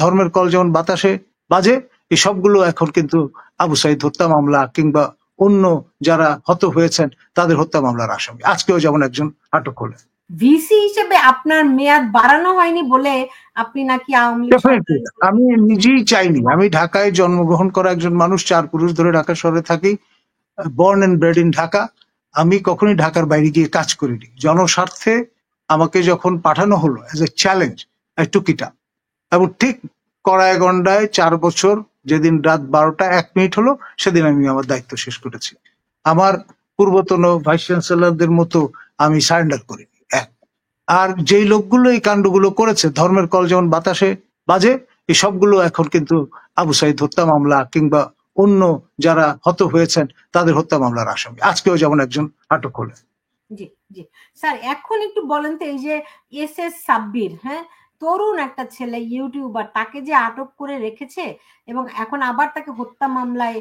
ধর্মের কল যেমন বাতাসে বাজে, এই সবগুলো এখন কিন্তু আবু সাইদ হত্যা মামলা কিংবা অন্য যারা হত হয়েছেন তাদের হত্যা মামলার আসামি। আজকেও যেমন একজন আটক হলেন। ভিসি হিসেবে আপনার মেয়াদ বাড়ানো হয়নি বলে আপনি নাকি আওয়ামী লীগ আমি নিজেই চাইনি। আমি ঢাকায় জন্মগ্রহণ করা একজন মানুষ, 4 পুরুষ ধরে ঢাকা শহরে থাকি, born and bred in Dhaka. আমি কখনোই ঢাকার বাইরে গিয়ে কাজ করিনি। জনস্বার্থে আমাকে যখন পাঠানো হলো as a challenge, I took it up. এবং ঠিক কড়াইগন্ডায় 4 বছর যেদিন রাত 12টা 1 মিনিট হলো সেদিন আমি আমার দায়িত্ব শেষ করেছি। আমার পূর্বতন ভাইস চ্যান্সেলরদের মতো আমি সারেন্ডার করিনি। আর যেই লোকগুলো এই কাণ্ডগুলো করেছে, ধর্মের কল যেমন বাতাসে বাজে, এই সবগুলো এখন কিন্তু আবু সাইদ হত্যা মামলা কিংবা অন্য যারা হত হয়েছেন তাদের হত্যা মামলার আসামি। আজকেও যেমন একজন আটক হলেন। জি জি স্যার, এখন একটু বলেন তো, এই যে এসএস সাব্বির, হ্যাঁ, তরুণ একটা ছেলে ইউটিউবার, তাকে যে আটক করে রেখেছে এবং এখন আবার তাকে হত্যা মামলায়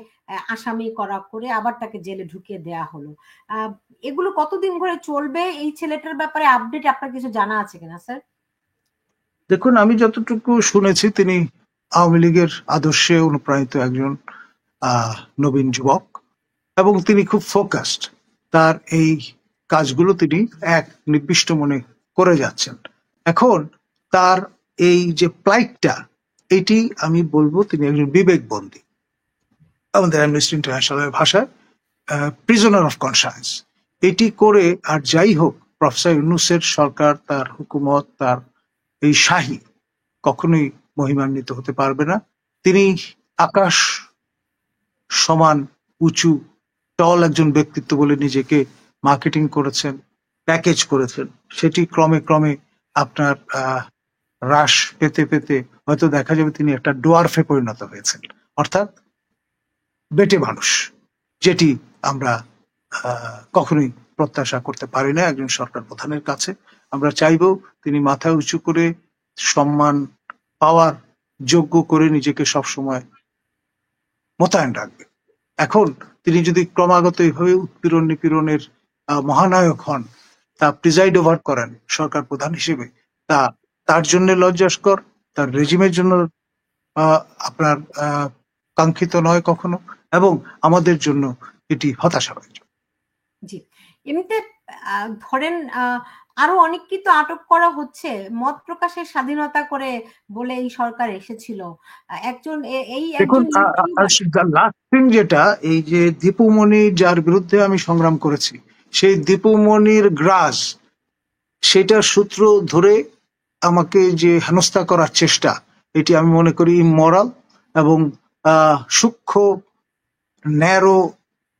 আসামি করা করে আবার তাকে জেলে ঢুকিয়ে দেয়া হলো, এগুলো কতদিন ধরে চলবে? এই ছেলেটার ব্যাপারে আপডেট আপনার কিছু জানা আছে কিনা স্যার? দেখুন, আমি যতটুকু শুনেছি তিনি আওয়ামী লীগের আদর্শে অনুপ্রাণিত একজন নবীন যুবক এবং তিনি খুব ফোকাসড। তার এই কাজগুলো তিনি এক নির্দিষ্ট মনে করে যাচ্ছেন। এখন তার এই যে প্লাইটটা, এটি আমি বলবো তিনি একজন বিবেকবন্দী, আমাদের অ্যামনেস্টি ইন্টারন্যাশনালের ভাষায় প্রিজনার অফ কনসায়েন্স। এটি করে আর যাই হোক, প্রফেসর ইউনূসের সরকার, তার হুকুমত, তার এই শাহী কখনোই মহিমান্বিত হতে পারবে না। তিনি আকাশ সমান উঁচু টল একজন ব্যক্তিত্ব বলে নিজেকে মার্কেটিং করেছেন, প্যাকেজ করেছেন। সেটি ক্রমে ক্রমে আপনার হ্রাস পেতে পেতে হয়তো দেখা যাবে তিনি একটা ডোয়ার্ফে পরিণত হয়েছেন, অর্থাৎ বেটে মানুষ, যেটি আমরা কখনোই প্রত্যাশা করতে পারি না একজন সরকার প্রধানের কাছে। আমরা চাইব তিনি মাথা উঁচু করে সম্মান পাওয়ার যোগ্য করে নিজেকে সবসময় মোতায়েন রাখবে। এখন তিনি যদি ক্রমাগত এইভাবে উৎপীড়ন নিপীড়নের মহানায়ক হন, তা প্রিজাইড ওভার করেন সরকার প্রধান হিসেবে, তা তার জন্য লজ্জাস্কর, তার রেজিমের জন্য আপনার কাঙ্ক্ষিত নয় কখনো, এবং আমাদের জন্য এটি হতাশার। জি, এমনিতে ধরেন আরো অনেককে তো আটক করা হচ্ছে মত প্রকাশের স্বাধীনতা করে বলে এই সরকার এসেছিল। একজন দেখুন, লাস্ট থিং যেটা, এই যে দীপুমণি যার বিরুদ্ধে আমি সংগ্রাম করেছি, সেই দীপুমণির গ্রাস, সেটার সূত্র ধরে আমাকে যে হেনস্থা করার চেষ্টা, এটি আমি মনে করি ইমোরাল এবং সূক্ষ্ম ন্যারো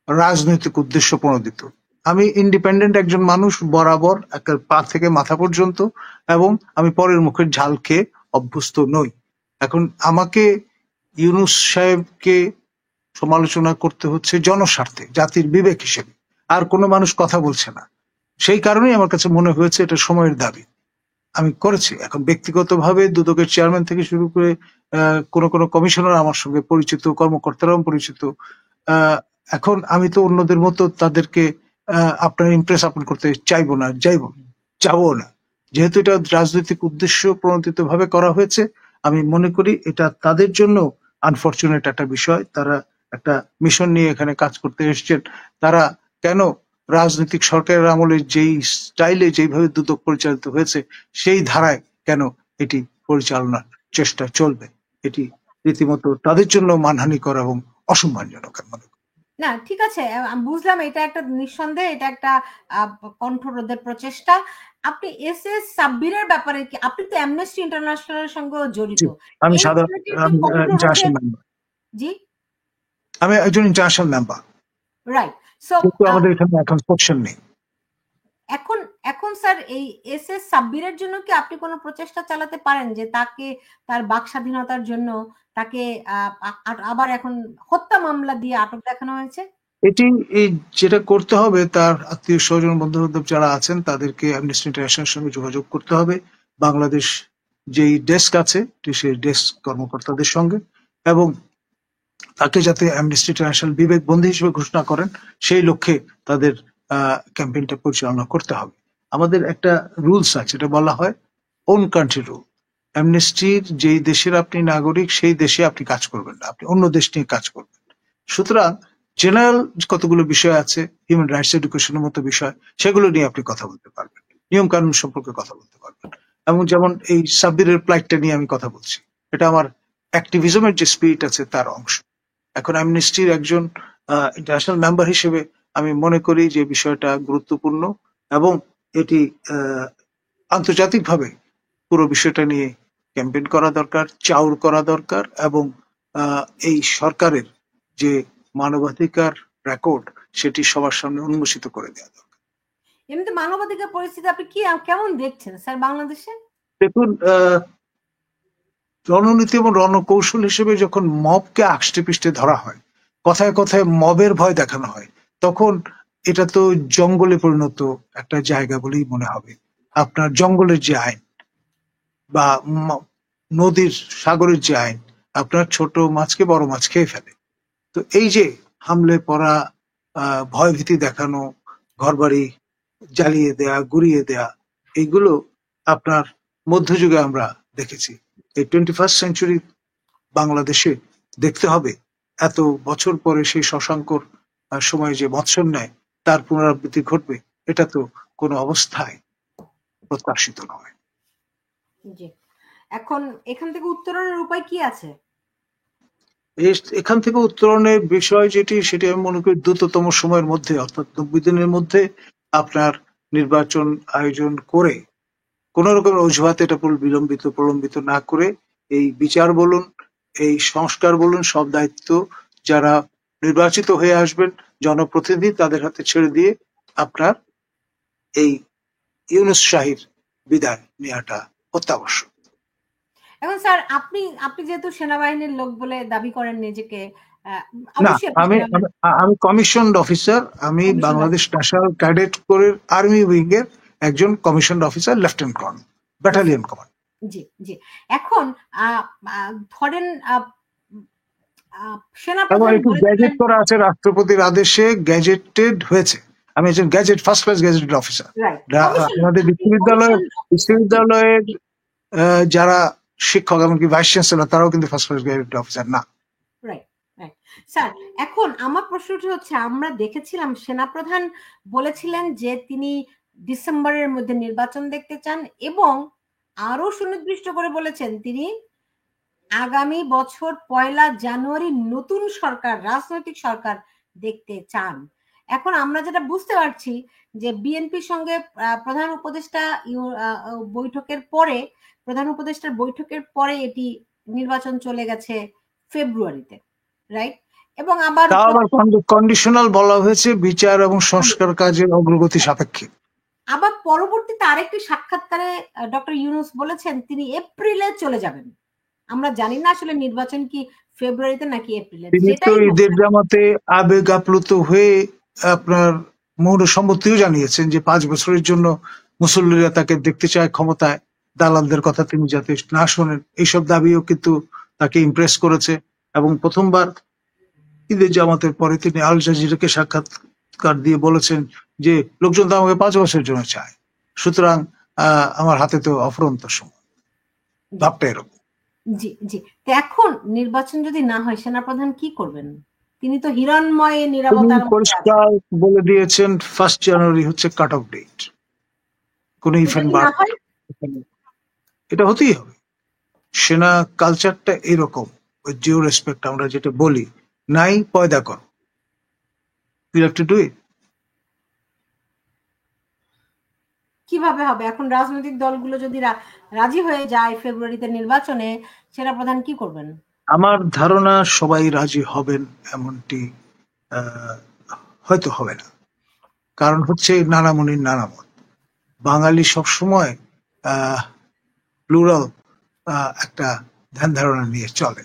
রাজনৈতিক উদ্দেশ্য প্রণোদিত। আমি ইন্ডিপেন্ডেন্ট একজন মানুষ, বরাবর পা থেকে মাথা পর্যন্ত, এবং আমি পরের মুখের ঝাল খেয়ে অভ্যস্ত নই। এখন আমাকে ইউনূস সাহেবকে সমালোচনা করতে হচ্ছে জনস্বার্থে, জাতির বিবেক হিসেবে, আর কোনো মানুষ কথা বলছে না। সেই কারণেই আমার কাছে মনে হয়েছে এটা সময়ের দাবি, আমি করেছি। এখন ব্যক্তিগতভাবে দুদকের চেয়ারম্যান থেকে শুরু করে কোনো কোনো কমিশনার আমার সঙ্গে পরিচিত, কর্মকর্তারাও পরিচিত। এখন আমি তো অন্যদের মতো তাদেরকে আপনার ইমপ্রেস আপন করতে চাইবো না, যাবো না। যেহেতু এটা রাজনৈতিক উদ্দেশ্য প্রণোদিত ভাবে করা হয়েছে, আমি মনে করি এটা তাদের জন্য আনফরচুনেট একটা বিষয়। তারা একটা মিশন নিয়ে এখানে কাজ করতে এসেছেন। তারা কেন রাজনৈতিক সরকারের আমলে যেই স্টাইলে যেইভাবে দুদক পরিচালিত হয়েছে সেই ধারায় কেন এটি পরিচালনার চেষ্টা চলবে, এটি রীতিমতো তাদের জন্য মানহানিকর এবং অসম্মানজনক মনে করি। না, ঠিক আছে, আমি বুঝলাম, এটা একটা নিঃসন্দেহে এটা একটা কণ্ঠরোধের প্রচেষ্টা। আপনি এসএস সাব্বিরের ব্যাপারে কি, আপনি তো অ্যামনেস্টি ইন্টারন্যাশনালের সঙ্গে জড়িত, আমি জি, আমি একজন ইন্টারন্যাশনাল মেম্বার, রাইট। সো আমাদের এখানে এখন কোশ্চেন নেই। এখন স্যার এই এসএস সাব্বিরের জন্য কি আপনি কোনো প্রচেষ্টা চালাতে পারেন যে তাকে তার বাক স্বাধীনতার জন্য তাকে আবার এখন হত্যা মামলা দিয়ে আটক দেখানো হয়েছে? এটি যেটা করতে হবে, তার আত্মীয় স্বজন বন্ধু বান্ধব যারা আছেন তাদেরকে অ্যামনেস্টি ইন্টারন্যাশনালের সঙ্গে যোগাযোগ করতে হবে, বাংলাদেশ যেই ডেস্ক আছে সেই ডেস্ক কর্মকর্তাদের সঙ্গে, এবং তাকে যাতে অ্যামনেস্টি ইন্টারন্যাশনাল বিবেকবন্দী হিসেবে ঘোষণা করেন সেই লক্ষ্যে তাদের ক্যাম্পেইনটা পরিচালনা করতে হবে। আমাদের একটা রুলস আছে, এটা বলা হয় ওন কান্ট্রি রুল। অ্যামনেস্টির যেই দেশের আপনি নাগরিক সেই দেশে আপনি কাজ করবেন না, আপনি অন্য দেশ নিয়ে কাজ করবেন। সুতরাং জেনারেল কতগুলো বিষয় আছে, হিউম্যান রাইটস এডুকেশনের মতো বিষয়, সেগুলো নিয়ে আপনি কথা বলতে পারবেন, নিয়ম কানুন সম্পর্কে কথা বলতে পারবেন। এবং যেমন এই সাব্বিরের প্লাইটটা নিয়ে আমি কথা বলছি, এটা আমার অ্যাক্টিভিজমের যে স্পিরিট আছে তার অংশ। এখন অ্যামনেস্টির একজন ইন্টারন্যাশনাল মেম্বার হিসেবে আমি মনে করি যে বিষয়টা গুরুত্বপূর্ণ এবং এটি আন্তর্জাতিকভাবে পুরো বিষয়টা নিয়ে ক্যাম্পেইন করা দরকার, চাউর করা দরকার এবং এই সরকারের যে মানবাধিকার রেকর্ড সেটি সবার সামনে উন্মোচিত করে দেওয়া দরকার। এমনিতে মানবাধিকার পরিস্থিতি আপনি কেমন দেখছেন স্যার বাংলাদেশে? দেখুন, রণনীতি এবং রণকৌশল হিসেবে যখন মবকে আষ্টে পৃষ্ঠে ধরা হয়, কথায় কথায় মবের ভয় দেখানো হয়, তখন এটা তো জঙ্গলে পরিণত একটা জায়গা বলেই মনে হবে। আপনার জঙ্গলের যে আইন বা নদীর সাগরের যে আইন, আপনার ছোট মাছকে বড় মাছ খেয়ে ফেলে। তো এই যে হামলে পড়া, ভয়ভীতি দেখানো, ঘরবাড়ি জ্বালিয়ে দেয়া, গুড়িয়ে দেয়া, এইগুলো আপনার মধ্যযুগে আমরা দেখেছি। এই 21st সেঞ্চুরি বাংলাদেশে দেখতে হবে এত বছর পরে সেই শশাঙ্কর সময় যে মৎস্যন্যায় তার পুনরাবৃত্তি ঘটবে, এটা তো কোনো অবস্থায় প্রত্যাশিত নয়। জি, এখন এখান থেকে উত্তরণের উপায় কি আছে? এখান থেকে উত্তরণের বিষয় যেটি, সেটি আমি মনে করি দ্রুততম সময়ের মধ্যে, অর্থাৎ 90 দিনের মধ্যে আপনার নির্বাচন আয়োজন করে কোন রকমের অজুহাতে এটা প্রলম্বিত না করে এই বিচার বলুন, এই সংস্কার বলুন, সব দায়িত্ব যারা নির্বাচিত হয়ে আসবেন জনপ্রতিনিধি তাদের হাতে ছেড়ে দিয়ে আপনার এই ইউনূস শাহীর বিদায় নেওয়াটা অত্যাবশ্যক। এখন স্যার আপনি যেহেতু সেনাবাহিনীর লোক বলে দাবি করেন নিজেকে, না, অবশ্যই আমি কমিশনড অফিসার, আমি বাংলাদেশ ন্যাশনাল ক্যাডেট কোরের আর্মি উইং এর একজন commissioned officer, lieutenant colonel, battalion command. জি জি। এখন ধরেন সেনাপ্রধান গ্যাজেট করা আছে রাষ্ট্রপতির আদেশে, গ্যাজেটেড হয়েছে। আমি একজন gadget, first class gazetted officer. আমাদের বিশ্ববিদ্যালয়ের যারা শিক্ষক এমনকি ভাইস চ্যান্সেলর তারাও কিন্তু ফার্স্ট ক্লাস গ্যাজেটেড অফিসার না। স্যার এখন আমার প্রশ্নটি হচ্ছে, আমরা দেখেছিলাম সেনাপ্রধান বলেছিলেন যে তিনি ডিসেম্বরের মধ্যে নির্বাচন দেখতে চান এবং আরো সুনির্দিষ্ট করে বলেছেন তিনি আগামী বছর 1 জানুয়ারি নতুন সরকার, রাজনৈতিক সরকার দেখতে চান। এখন আমরা যেটা বুঝতে পারছি যে বিএনপির সঙ্গে প্রধান উপদেষ্টার বৈঠকের পরে এটি নির্বাচন চলে গেছে ফেব্রুয়ারিতে, রাইট? এবং আবার কন্ডিশনাল বলা হয়েছে বিচার এবং সংস্কার কাজের অগ্রগতি সাপেক্ষে। আবার পরবর্তীতে আরেকটি সাক্ষাৎকারে ডক্টর ইউনূস বলেছেন তিনি এপ্রিলে চলে যাবেন। আমরা জানি না আসলে নির্বাচন কি ফেব্রুয়ারিতে নাকি এপ্রিলে। তিনি তো ঈদের জামাতে আবেগ আপ্লুত হয়ে আপনার মৌন সম্মতিও জানিয়েছেন যে 5 বছরের জন্য মুসল্লিরা তাকে দেখতে চায় ক্ষমতায়, দালালদের কথা তিনি যাতে না শোনেন, এইসব দাবিও কিন্তু তাকে ইমপ্রেস করেছে। এবং প্রথমবার ঈদের জামাতের পরে তিনি আল জাজিরাকে সাক্ষাৎকার দিয়ে বলেছেন যে লোকজন তো আমাকে 5 বছরের জন্য চায়, সুতরাং আমার হাতে তো অফুরন্ত সময়। ভাবটা এরকম। জি জি। এখন নির্বাচন যদি না হয় সেনাপ্রধান কি করবেন? তিনি তো হিরণময় নীরবতার পরিষ্কার বলে দিয়েছেন 1 জানুয়ারি হচ্ছে কাট অফ ডেট। কোন ইভেন্ট বার এটা হতেই হবে। সেনা কালচারটা এরকম, উইথ ডিউ রেসপেক্ট আমরা যেটা বলি, নাই পয়দা করো, you have to do it. কিভাবে হবে? এখন রাজনৈতিক দলগুলো যদি রাজি হয়ে যায় ফেব্রুয়ারিতে নির্বাচনে, সেনাপ্রধান কি করবেন? আমার ধারণা সবাই রাজি হবেন এমনটি হয়তো হবে না। কারণ হচ্ছে নানামণির নানা মত। বাঙালি সবসময় প্লুরাল একটা ধ্যান ধারণা নিয়ে চলে।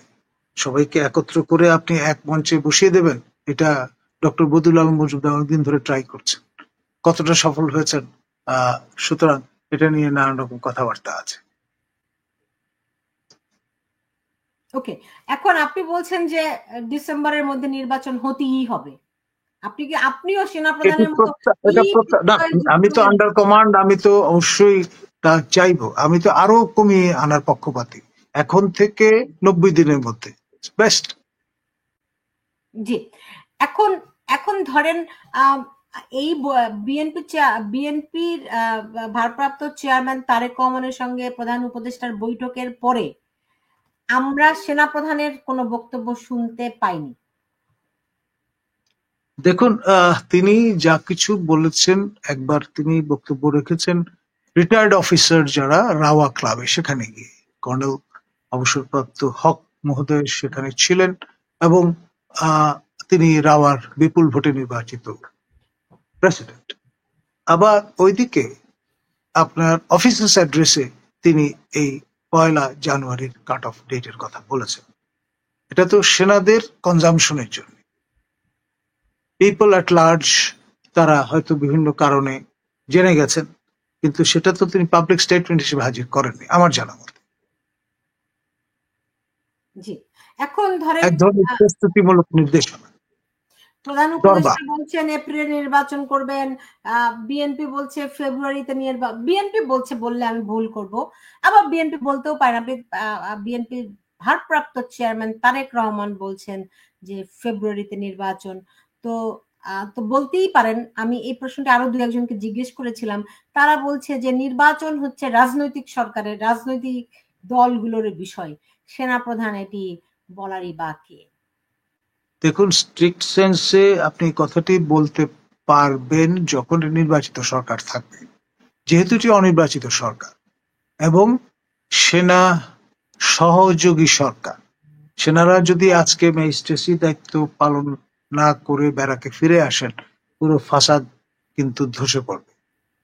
সবাইকে একত্র করে আপনি এক মঞ্চে বসিয়ে দেবেন, এটা ডক্টর বদিউল আলম মজুমদার অনেকদিন ধরে ট্রাই করছেন, কতটা সফল হয়েছেন। সুতরাং এটা নিয়ে নানান রকম কথাবার্তা আছে। ওকে, এখন আপনি বলছেন যে ডিসেম্বরের মধ্যে নির্বাচন হতেই হবে। আপনিও সেনাপ্রধানের মতো, আমি তো আন্ডার কমান্ড, আমি তো অবশ্যই তা চাইবো। আমি তো আরো কমিয়ে আনার পক্ষপাতী, এখন থেকে 90 দিনের মধ্যে বেস্ট। জি, এখন এখন ধরেন এই বিএনপির ভারপ্রাপ্ত চেয়ারম্যান তারেক রহমানের সঙ্গে প্রধান উপদেষ্টার বৈঠকের পরে আমরা সেনাপ্রধানের কোনো বক্তব্য শুনতে পাইনি। দেখুন, তিনি যা কিছু বলেছেন, একবার তিনি বক্তব্য রেখেছেন রিটায়ার্ড অফিসার যারা রাওয়া ক্লাবে, সেখানে গিয়ে কর্নেল অবসরপ্রাপ্ত হক মহোদয় সেখানে ছিলেন এবং তিনি রাওয়ার বিপুল ভোটে নির্বাচিত প্রেসিডেন্ট। আবার ওইদিকে আপনার অফিসার্স অ্যাড্রেসে তিনি এই 1 জানুয়ারির কাট অফ ডেটের কথা বলেছেন। এটা তো সেনাদের কনজামশনের জন্য, পিপল অ্যাট লার্জ তারা হয়তো বিভিন্ন কারণে জেনে গেছেন, কিন্তু সেটা তো তিনি পাবলিক স্টেটমেন্ট হিসেবে হাজির করেননি আমার জানা মতে। জি, এখন ধরেন এক ধরনের প্রস্তুতিমূলক নির্দেশনা। প্রধান দরবার উপদেষ্টা বলছেন এপ্রিলে নির্বাচন করবেন, বিএনপি বলছে ফেব্রুয়ারিতে বিএনপি বলছে, বললে আমি ভুল করব, আবার বিএনপি বলতেও পারে না। বিএনপির ভারপ্রাপ্ত চেয়ারম্যান তারেক রহমান বলছেন যে ফেব্রুয়ারিতে নির্বাচন। তো তো বলতেই পারেন। আমি এই প্রশ্নটা আরো 2-1জনকে জিজ্ঞেস করেছিলাম, তারা বলছে যে নির্বাচন হচ্ছে রাজনৈতিক সরকারের, রাজনৈতিক দলগুলোর বিষয়, সেনাপ্রধান এটি বলারই বা কে? দেখুন, স্ট্রিক্ট সেন্সে আপনি কথাটি বলতে পারবেন যখন নির্বাচিত সরকার থাকবে, যেহেতু এটি অনির্বাচিত সরকার এবং সেনা সহযোগী সরকার। সেনারা যদি আজকে ম্যাজিস্ট্রেসি দায়িত্ব পালন না করে ব্যারাকে ফিরে আসেন, পুরো ফাসাদ কিন্তু ধসে পড়বে,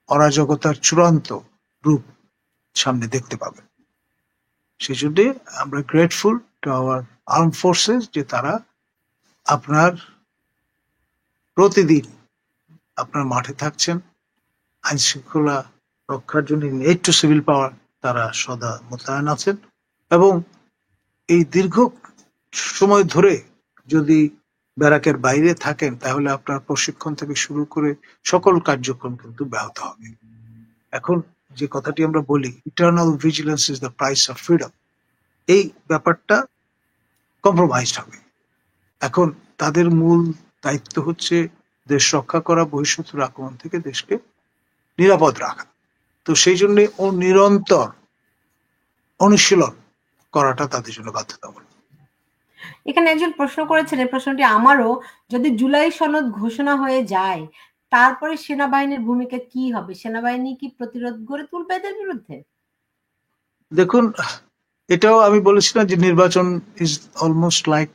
অরাজকতার চূড়ান্ত রূপ সামনে দেখতে পাবেন। সেই জন্য আমরা grateful to our arm forces যে তারা আপনার প্রতিদিন আপনার মাঠে থাকছেন, আইন শৃঙ্খলা রক্ষার জন্য এইড টু সিভিল পাওয়ার তারা সদা মোতায়েন আছেন এবং এই দীর্ঘ সময় ধরে যদি ব্যারাকের বাইরে থাকেন তাহলে আপনার প্রশিক্ষণ থেকে শুরু করে সকল কার্যক্রম কিন্তু ব্যাহত হবে। এখন যে কথাটি আমরা বলি eternal vigilance is the price of freedom, এই ব্যাপারটা কম্প্রোমাইজ হবে। এখন তাদের মূল দায়িত্ব হচ্ছে দেশ রক্ষা করা, বহিঃশত্রুর আক্রমণ থেকে দেশকে নিরাপদ রাখা। তো সেই জন্য ও নিরন্তর অনুশীলন করাটা তাদের জন্য বাধ্যতামূলক। এখানে একজন প্রশ্ন করেছেন, এই প্রশ্নটি আমারও, যদি জুলাই সনদ ঘোষণা হয়ে যায় তারপরে সেনাবাহিনীর ভূমিকা কি হবে? সেনাবাহিনী কি প্রতিরোধ গড়ে তুলবে এদের বিরুদ্ধে? দেখুন, এটাও আমি বলেছিলাম যে নির্বাচন is almost like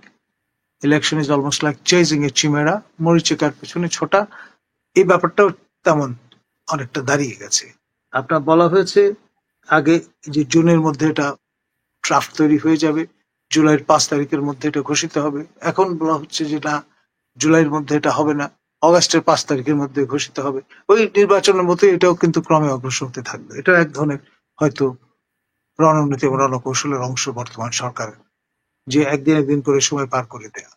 election is almost like chasing a chimera, মরিচিকার পেছনে ছোটা। এই ব্যাপারটাও তেমন অনেকটা দাঁড়িয়ে গেছে। আপনার বলা হয়েছে আগে যে জুনের মধ্যে এটা ড্রাফট তৈরি হয়ে যাবে, জুলাইয়ের 5 তারিখের মধ্যে এটা ঘোষিত হবে। এখন বলা হচ্ছে যে না, জুলাইয়ের মধ্যে এটা হবে না, অগাস্টের 5 তারিখের মধ্যে ঘোষিত হবে। ওই নির্বাচনের মতো এটাও কিন্তু ক্রমে অগ্রসর হতে থাকবে। এটা এক ধরনের হয়তো রণনীতি এবং রণকৌশলের অংশ বর্তমান সরকারের, যে একদিন একদিন করে সময় পার করে দেয়া।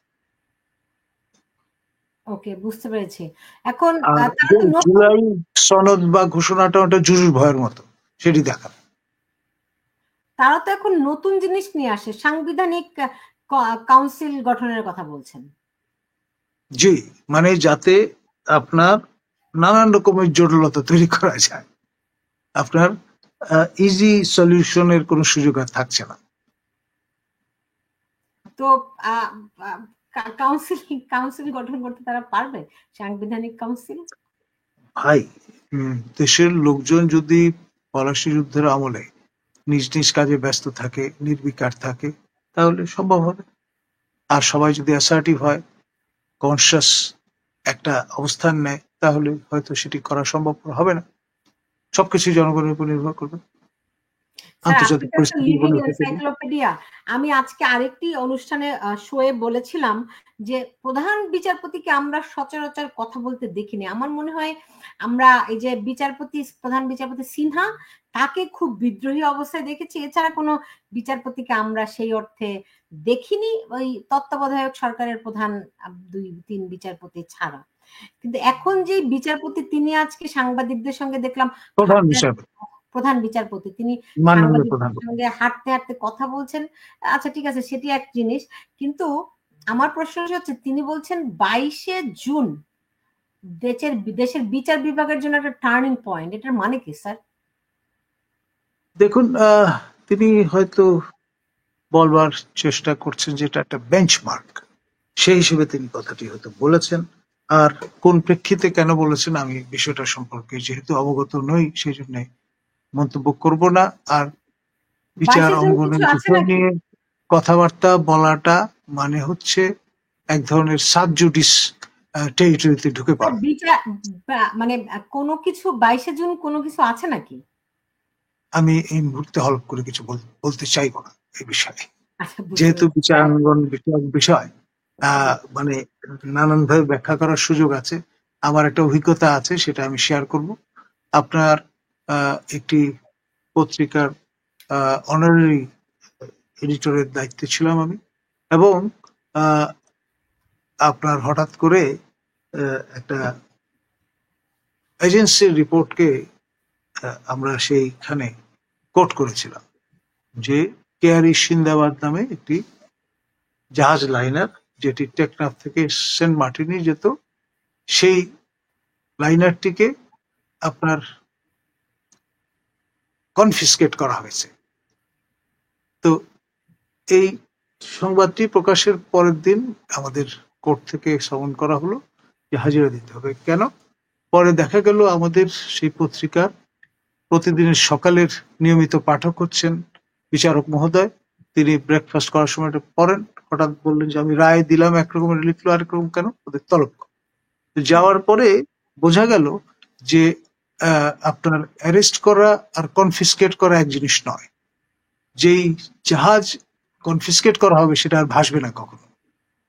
ওকে, বুঝতে পেরেছি। এখন আর তারা তো নতুন, জুলাই সনদ বা ঘোষণাটা ওটা জুজুর ভয়ের মতো, সেটি দেখা। তারা তো এখন নতুন জিনিস নিয়ে আসে, সাংবিধানিক কাউন্সিল গঠনের কথা বলছেন। জি, মানে যাতে আপনার নানান রকমের জটিলতা তৈরি করা যায়, আপনার ইজি সলিউশনের কোনো সুযোগ আর থাকছে না। তো কাউন্সিল কাউন্সিল গঠন করতে তারা পারবে? সাংবিধানিক কাউন্সিল? ভাই, দেশের লোকজন যদি পলাশী যুদ্ধের আমলে নিজ নিজ কাজে ব্যস্ত থাকে, নির্বিকার থাকে, তাহলে সম্ভব হবে। আর সবাই যদি অ্যাসার্টিভ হয়, কনসিয়াস একটা অবস্থান নেয়, তাহলে হয়তো সেটি করা সম্ভব হবে না। সবকিছু জনগণের উপর নির্ভর করবে, স্যার, আপনি আন্তর্জাতিক তো একটা পরিস্থিতির উপর লিভিং নির্ভর করবে। এনসাইক্লোপিডিয়া। আমি আজকে আরেকটি অনুষ্ঠানে শোয়ে বলেছিলাম যে প্রধান বিচারপতিকে আমরা সচরাচর কথা বলতে দেখিনি। আমার মনে হয় আমরা এই যে প্রধান বিচারপতি সিনহা, তাকে খুব বিদ্রোহী অবস্থায় দেখেছি, এছাড়া কোনো বিচারপতিকে আমরা সেই অর্থে দেখিনি, ওই তত্ত্বাবধায়ক সরকারের প্রধান 2-3 বিচারপতি ছাড়া। কিন্তু এখন যে বিচারপতি তিনি আজকে সাংবাদিকদের সঙ্গে দেখলাম প্রধান হাঁটতে বিচারপতি। প্রধান বিচারপতি, তিনি মাননীয় সাংবাদিকদের প্রধানমন্ত্রী। সঙ্গে হাঁটতে হাঁটতে কথা বলছেন। আচ্ছা ঠিক আছে, সেটি এক জিনিস, কিন্তু আমার প্রশ্ন হচ্ছে তিনি বলছেন 22শে জুন দেশের বিচার বিভাগের জন্য একটা টার্নিং পয়েন্ট, এটার মানে কি স্যার? দেখুন, তিনি হয়তো বলবার চেষ্টা করছেন যে এটা একটা বেঞ্চমার্ক, সেই হিসেবে তিনি কথাটি হয়তো বলেছেন। আর কোন প্রেক্ষিতে কেন বলেছেন আমি বিষয়টা সম্পর্কে যেহেতু অবগত নই, সেই জন্য মন্তব্য করব না। আর বিচার 22শে জুন কিছু অঙ্গনের আছে বিষয় নাকি? নিয়ে কথাবার্তা বলাটা মানে হচ্ছে এক ধরনের সাবজুডিস টেরিটরিতে ঢুকে পড়া। বিচার মানে কোনো কিছু 22শে জুন কোনো কিছু আছে নাকি? আমি এই মুহূর্তে হলফ করে কিছু বলতে চাইব না এই বিষয়ে, আচ্ছা, বুঝতে যেহেতু পেরেছি। বিচারাঙ্গন বিষয়ক বিষয় মানে নানানভাবে ব্যাখ্যা করার সুযোগ আছে। আমার একটা অভিজ্ঞতা আছে, সেটা আমি শেয়ার করব। আপনার একটি পত্রিকার অনারারি এডিটরের দায়িত্বে ছিলাম আমি, এবং আপনার হঠাৎ করে একটা এজেন্সির রিপোর্টকে আমরা সেইখানে কোট করেছিলাম যে কেয়ারি সিন্দাবাদ নামে একটি জাহাজ লাইনার, যেটি টেকনাফ থেকে সেন্ট মার্টিনে যেত, সেই লাইনারটিকে আপনার কনফিসকেট করা হয়েছে। তো এই সংবাদটি প্রকাশের পরের দিন আমাদের কোর্ট থেকে সমন করা হলো যে হাজিরা দিতে হবে। কেন? পরে দেখা গেল আমাদের সেই পত্রিকার প্রতিদিনের সকালের নিয়মিত পাঠক হচ্ছেন বিচারক মহোদয়। তিনি ব্রেকফাস্ট করার সময় এটা পড়েন, হঠাৎ বললেন যে আমি রায় দিলাম একরকমের, লিখলো আরেক রকম, কেন? ওদের তলব। যাওয়ার পরে বোঝা গেল যে আপনার অ্যারেস্ট করা আর কনফিসকেট করা এক জিনিস নয়। যেই জাহাজ কনফিসকেট করা হবে সেটা আর ভাসবে না, কখনো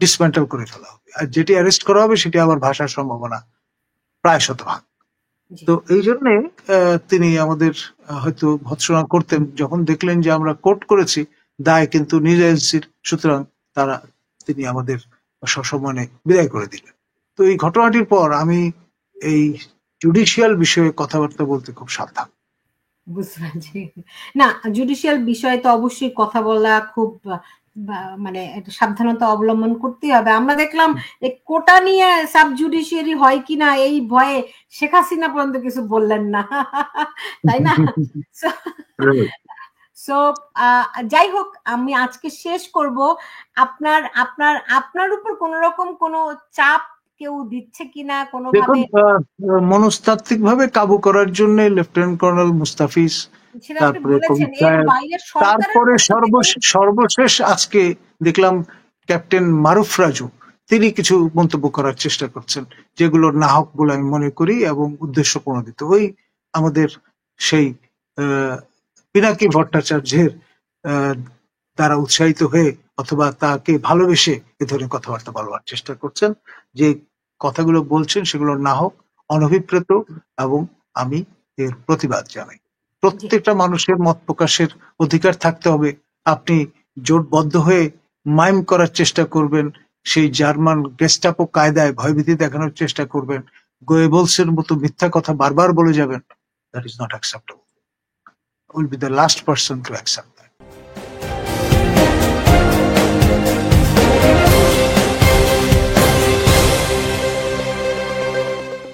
ডিসমেন্টাল করে ফেলা হবে। আর যেটি অ্যারেস্ট করা হবে সেটি আবার ভাসার সম্ভাবনা প্রায় শতভাগ। তো এই জন্যে তিনি আমাদের হয়তো ভৎসনা করতেন, যখন দেখলেন যে আমরা কোর্ট করেছি দায় কিন্তু নিজ এজেন্সির, সুতরাং তিনি আমাদের সসম্মানে বিদায় করে দিলেন। তো এই ঘটনাটির পর আমি এই জুডিশিয়াল বিষয়ে কথাবার্তা বলতে খুব সাবধান। বুঝতে পারছি। না, জুডিশিয়াল বিষয়ে তো অবশ্যই কথা বলা খুব মানে একটা সাবধানতা অবলম্বন করতেই হবে। আমরা দেখলাম এই কোটা নিয়ে সাব জুডিশিয়ারি হয় কিনা এই ভয়ে শেখ হাসিনা পর্যন্ত কিছু বললেন না, তাই না? সো যাই হোক, আমি আজকে শেষ করব। আপনার আপনার আপনার উপর কোন রকম কোনো চাপ কেউ দিচ্ছে কিনা দেখুন, কোনোভাবে? মনস্তাত্ত্বিক ভাবে কাবু করার জন্য লেফটেন্যান্ট কর্নেল মুস্তাফিজ, সেটা আপনি তারপরে বলেছেন, কবির এর সাহেব, বাইরে সরকারের তারপরে পক্ষ থেকে সর্বশেষ আজকে দেখলাম ক্যাপ্টেন মারুফ রাজু, তিনি কিছু মন্তব্য করার চেষ্টা করছেন যেগুলো নাহক বলে আমি মনে করি এবং উদ্দেশ্য প্রণোদিত। ওই আমাদের সেই পিনাকি ভট্টাচার্যের দ্বারা উৎসাহিত হয়ে অথবা তাকে ভালোবেসে এ ধরনের কথাবার্তা বলবার চেষ্টা করছেন। যে কথাগুলো বলছেন সেগুলো নাহক, অনভিপ্রেত, এবং আমি এর প্রতিবাদ জানাই। প্রত্যেকটা মানুষের মত প্রকাশের অধিকার থাকতে হবে। আপনি জোটবদ্ধ হয়ে মাইম করার চেষ্টা করবেন, সেই জার্মান গেস্টাপো কায়দায় ভয়ভীতি দেখানোর চেষ্টা করবেন, গোয়েবলসের মতো মিথ্যা কথা বারবার বলে যাবেন, that is not acceptable. Will be the last person to accept.